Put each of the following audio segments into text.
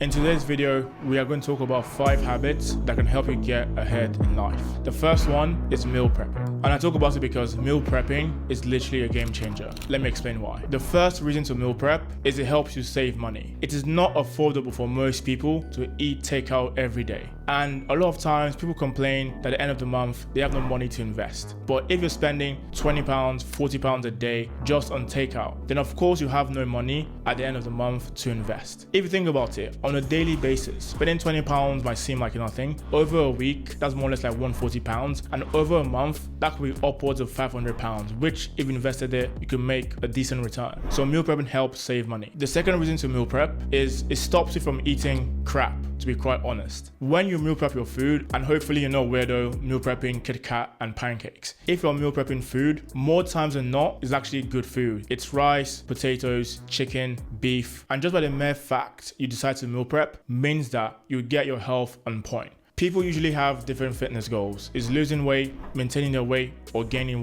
In today's video, we are going to talk about 5 habits that can help you get ahead in life. The first one is meal prepping. And I talk about it because meal prepping is literally a game changer. Let me explain why. The first reason to meal prep is it helps you save money. It is not affordable for most people to eat takeout every day. And a lot of times people complain that at the end of the month, they have no money to invest. But if you're spending £20, £40 a day just on takeout, then of course you have no money at the end of the month to invest. If you think about it, on a daily basis, spending £20 might seem like nothing. Over a week, that's more or less like £140. And over a month, that could be upwards of £500, which if you invested it, you could make a decent return. So meal prepping helps save money. The second reason to meal prep is it stops you from eating crap, to be quite honest. When you meal prep your food, and hopefully you're not weirdo meal prepping Kit Kat and pancakes. If you're meal prepping food, more times than not, it's actually good food. It's rice, potatoes, chicken, beef, and just by the mere fact you decide to meal prep means that you get your health on point. People usually have different fitness goals. Is losing weight, maintaining their weight, or gaining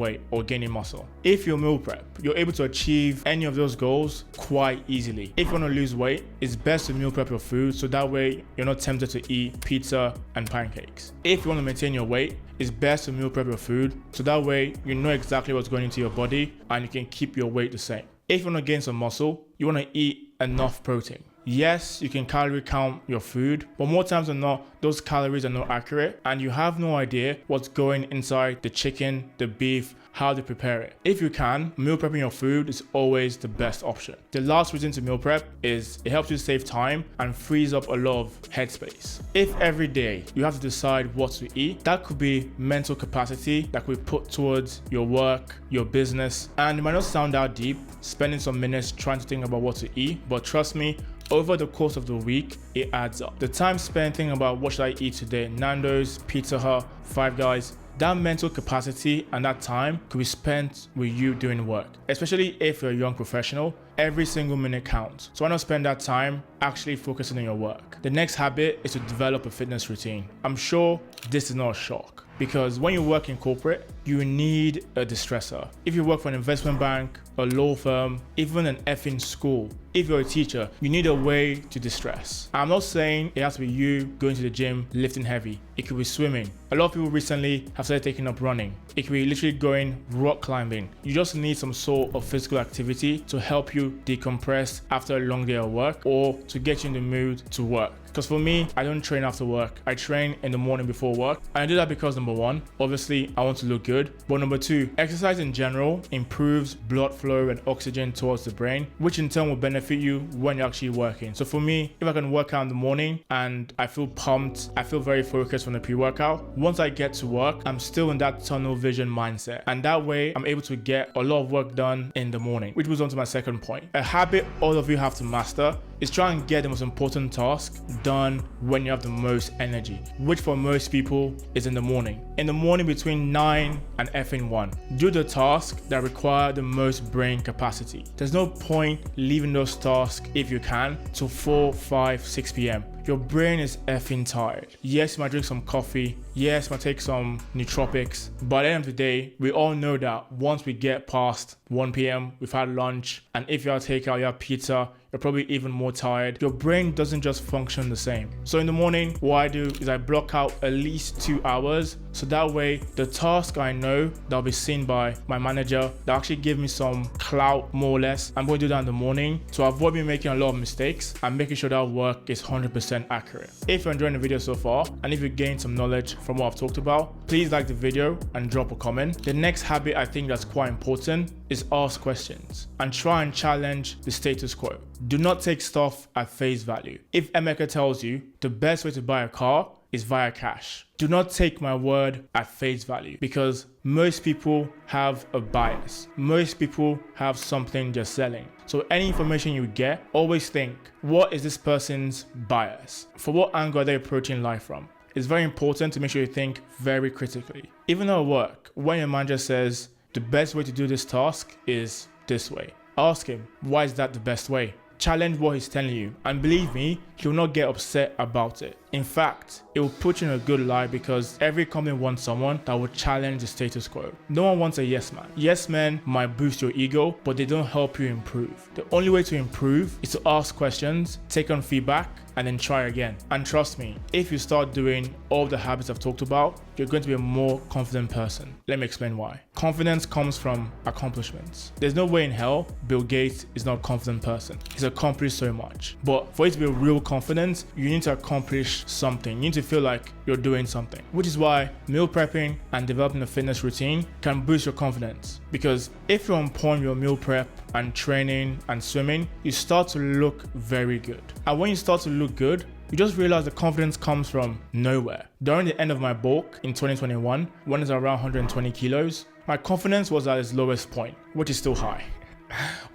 muscle. If you meal prep, you're able to achieve any of those goals quite easily. If you want to lose weight, it's best to meal prep your food so that way you're not tempted to eat pizza and pancakes. If you want to maintain your weight, it's best to meal prep your food so that way you know exactly what's going into your body and you can keep your weight the same. If you want to gain some muscle, you want to eat enough protein. Yes, you can calorie count your food, but more times than not, those calories are not accurate and you have no idea what's going inside the chicken, the beef, how to prepare it. If you can, meal prepping your food is always the best option. The last reason to meal prep is it helps you save time and frees up a lot of headspace. If every day you have to decide what to eat, that could be mental capacity that could be put towards your work, your business, and it might not sound that deep, spending some minutes trying to think about what to eat, but trust me, over the course of the week, it adds up. The time spent thinking about what should I eat today, Nando's, Pizza Hut, Five Guys, that mental capacity and that time could be spent with you doing work. Especially if you're a young professional, every single minute counts. So why not spend that time actually focusing on your work? The next habit is to develop a fitness routine. I'm sure this is not a shock because when you work in corporate, you need a distressor. If you work for an investment bank, a law firm, even an effing school, if you're a teacher, you need a way to distress. I'm not saying it has to be you going to the gym, lifting heavy. It could be swimming. A lot of people recently have started taking up running. It could be literally going rock climbing. You just need some sort of physical activity to help you decompress after a long day of work or to get you in the mood to work. Because for me, I don't train after work. I train in the morning before work. And I do that because number one, obviously I want to look good. But number two, exercise in general improves blood flow and oxygen towards the brain, which in turn will benefit you when you're actually working. So for me, if I can work out in the morning and I feel pumped, I feel very focused from the pre-workout, once I get to work, I'm still in that tunnel vision mindset. And that way, I'm able to get a lot of work done in the morning, which moves on to my second point. A habit all of you have to master is try and get the most important task done when you have the most energy, which for most people is in the morning. In the morning between 9 and effing 1. Do the tasks that require the most brain capacity. There's no point leaving those tasks, if you can, till 4, 5, 6 p.m. Your brain is effing tired. Yes, you might drink some coffee. Yes, you might take some nootropics. But at the end of the day, we all know that once we get past 1 p.m., we've had lunch, and if you have takeout, you have pizza, you're probably even more tired. Your brain doesn't just function the same. So in the morning, what I do is I block out at least 2 hours. So that way, the task I know that'll be seen by my manager, that actually give me some clout, more or less. I'm going to do that in the morning to avoid me making a lot of mistakes and making sure that work is 100% accurate. If you're enjoying the video so far, and if you gained some knowledge from what I've talked about, please like the video and drop a comment. The next habit I think that's quite important is ask questions and try and challenge the status quo. Do not take stuff at face value. If Emeka tells you the best way to buy a car is via cash, do not take my word at face value because most people have a bias. Most people have something they're selling. So any information you get, always think, what is this person's bias? For what angle are they approaching life from? It's very important to make sure you think very critically. Even at work, when your manager says the best way to do this task is this way, ask him, why is that the best way? challenge what he's telling you. And believe me, he'll not get upset about it. In fact, it will put you in a good light because every company wants someone that will challenge the status quo. No one wants a yes man. Yes men might boost your ego, but they don't help you improve. The only way to improve is to ask questions, take on feedback, and then try again. And trust me, if you start doing all the habits I've talked about, you're going to be a more confident person. Let me explain why. Confidence comes from accomplishments. There's no way in hell Bill Gates is not a confident person. He's accomplished so much. But for you to be real confident, you need to accomplish something. You need to feel like you're doing something. Which is why meal prepping and developing a fitness routine can boost your confidence. Because if you're on point with your meal prep and training and swimming, you start to look very good. And when you start to look good, you just realize the confidence comes from nowhere. During the end of my bulk in 2021, when it's around 120 kilos, my confidence was at its lowest point, which is still high.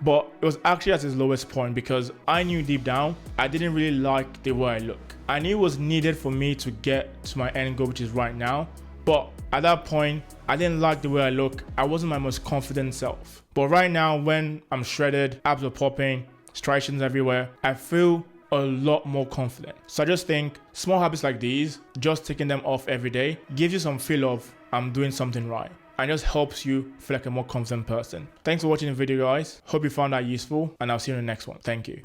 But it was actually at its lowest point because I knew deep down I didn't really like the way I look. I knew it was needed for me to get to my end goal, which is right now. But at that point, I didn't like the way I look. I wasn't my most confident self. But right now, when I'm shredded, abs are popping, striations everywhere, I feel a lot more confident. So I just think small habits like these, just taking them off every day, gives you some feel of I'm doing something right, and just helps you feel like a more confident person. Thanks for watching the video, guys. Hope you found that useful, and I'll see you in the next one. Thank you.